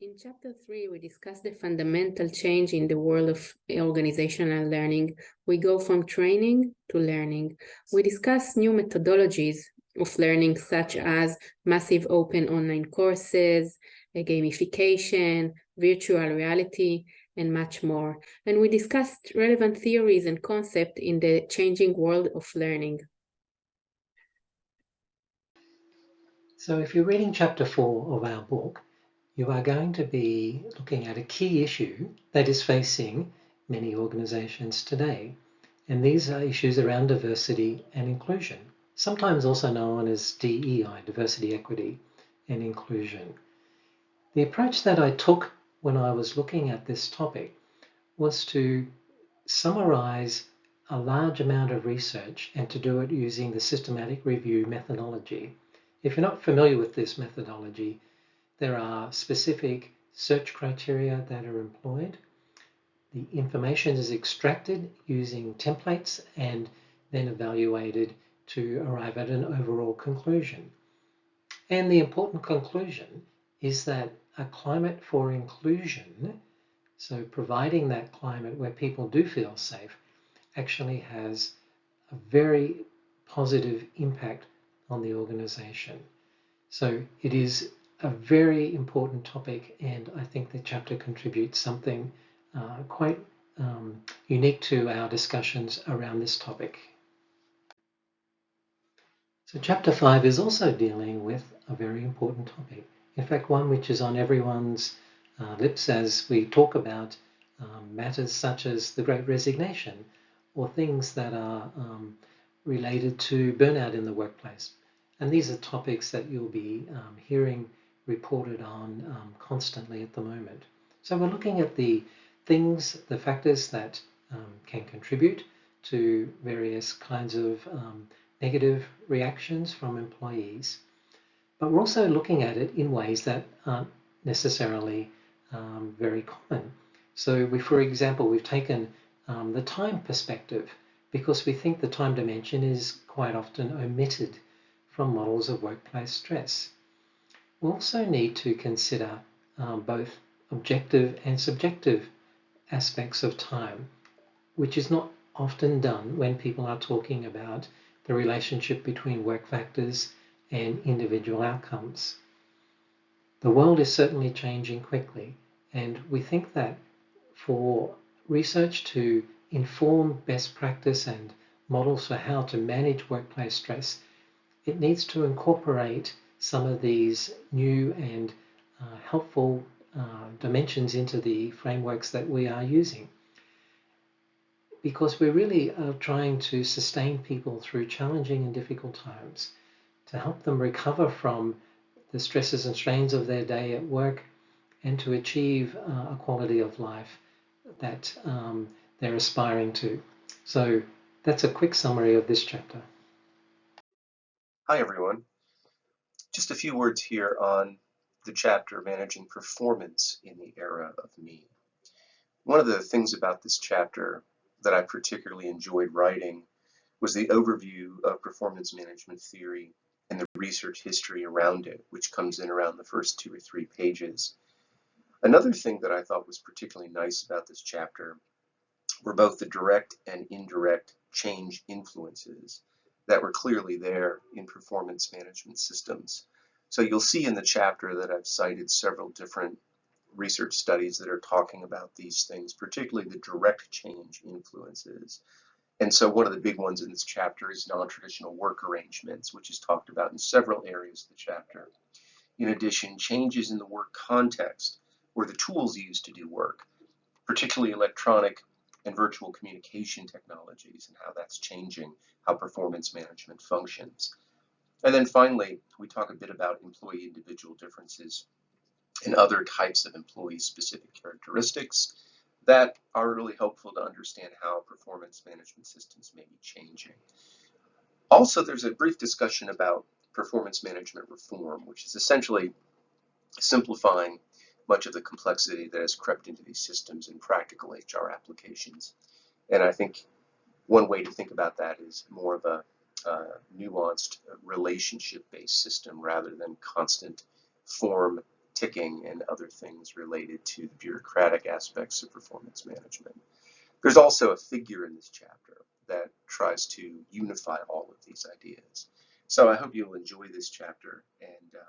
In Chapter 3, we discuss the fundamental change in the world of organizational learning. We go from training to learning. We discuss new methodologies of learning, such as massive open online courses, gamification, virtual reality, and much more. And we discussed relevant theories and concepts in the changing world of learning. So if you're reading Chapter 4 of our book, you are going to be looking at a key issue that is facing many organizations today. And these are issues around diversity and inclusion, sometimes also known as DEI, diversity, equity, and inclusion. The approach that I took when I was looking at this topic was to summarize a large amount of research and to do it using the systematic review methodology. If you're not familiar with this methodology, there are specific search criteria that are employed. The information is extracted using templates and then evaluated to arrive at an overall conclusion. And the important conclusion is that a climate for inclusion, so providing that climate where people do feel safe, actually has a very positive impact on the organization. So it is a very important topic, and I think the chapter contributes something quite unique to our discussions around this topic. So chapter 5 is also dealing with a very important topic. In fact, one which is on everyone's lips as we talk about matters such as the Great Resignation or things that are related to burnout in the workplace. And these are topics that you'll be hearing reported on constantly at the moment. So we're looking at the things, the factors that can contribute to various kinds of negative reactions from employees. But we're also looking at it in ways that aren't necessarily very common. So for example, we've taken the time perspective because we think the time dimension is quite often omitted from models of workplace stress. We also need to consider both objective and subjective aspects of time, which is not often done when people are talking about the relationship between work factors and individual outcomes. The world is certainly changing quickly, and we think that for research to inform best practice and models for how to manage workplace stress, it needs to incorporate some of these new and helpful dimensions into the frameworks that we are using. Because we really are trying to sustain people through challenging and difficult times, to help them recover from the stresses and strains of their day at work, and to achieve a quality of life that they're aspiring to. So that's a quick summary of this chapter. Hi everyone. Just a few words here on the chapter Managing Performance in the Era of Me. One of the things about this chapter that I particularly enjoyed writing was the overview of performance management theory and the research history around it, which comes in around the first 2 or 3 pages. Another thing that I thought was particularly nice about this chapter were both the direct and indirect change influences that were clearly there in performance management systems. So you'll see in the chapter that I've cited several different research studies that are talking about these things, particularly the direct change influences. And so one of the big ones in this chapter is non-traditional work arrangements, which is talked about in several areas of the chapter. In addition, changes in the work context or the tools used to do work, particularly electronic and virtual communication technologies and how that's changing how performance management functions. And then finally, we talk a bit about employee individual differences and other types of employee-specific characteristics that are really helpful to understand how performance management systems may be changing. Also, there's a brief discussion about performance management reform, which is essentially simplifying much of the complexity that has crept into these systems in practical HR applications. And I think one way to think about that is more of a nuanced relationship-based system rather than constant form ticking and other things related to the bureaucratic aspects of performance management. There's also a figure in this chapter that tries to unify all of these ideas. So I hope you'll enjoy this chapter, and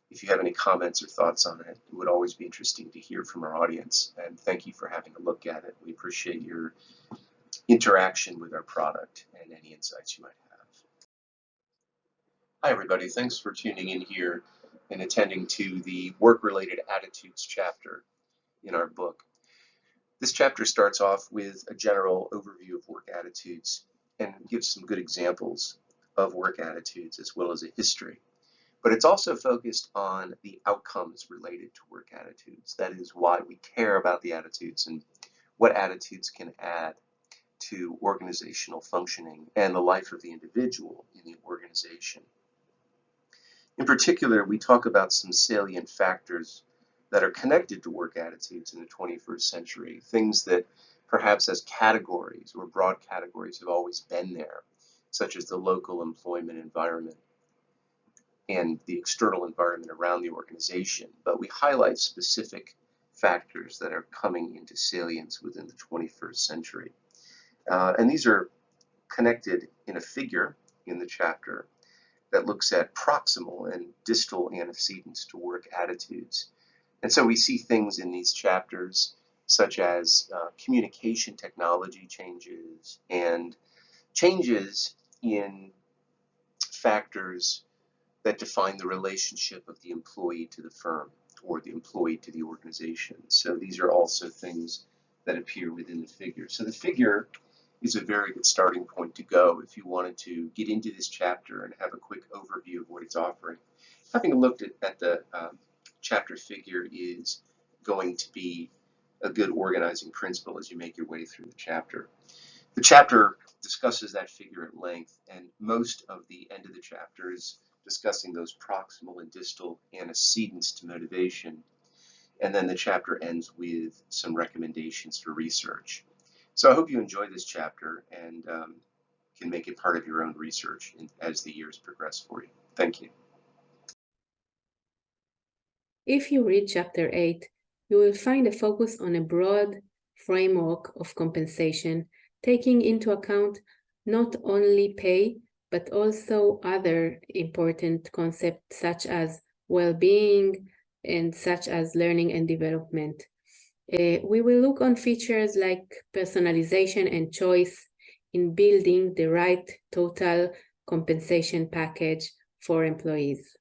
if you have any comments or thoughts on it, it would always be interesting to hear from our audience, and thank you for having a look at it. We appreciate your interaction with our product and any insights you might have. Hi everybody, thanks for tuning in here and attending to the work-related attitudes chapter in our book. This chapter starts off with a general overview of work attitudes and gives some good examples of work attitudes as well as a history. But it's also focused on the outcomes related to work attitudes. That is why we care about the attitudes and what attitudes can add to organizational functioning and the life of the individual in the organization. In particular, we talk about some salient factors that are connected to work attitudes in the 21st century, things that perhaps as categories or broad categories have always been there, such as the local employment environment and the external environment around the organization. But we highlight specific factors that are coming into salience within the 21st century. And these are connected in a figure in the chapter that looks at proximal and distal antecedents to work attitudes. And so we see things in these chapters such as communication technology changes and changes in factors that define the relationship of the employee to the firm or the employee to the organization. So these are also things that appear within the figure. So the figure is a very good starting point to go if you wanted to get into this chapter and have a quick overview of what it's offering. Having looked at the chapter figure is going to be a good organizing principle as you make your way through the chapter. The chapter discusses that figure at length, and most of the end of the chapter is discussing those proximal and distal antecedents to motivation. And then the chapter ends with some recommendations for research. So I hope you enjoy this chapter and can make it part of your own research as the years progress for you. Thank you. If you read chapter 8, you will find a focus on a broad framework of compensation, taking into account not only pay, but also other important concepts such as well-being and such as learning and development. We will look on features like personalization and choice in building the right total compensation package for employees.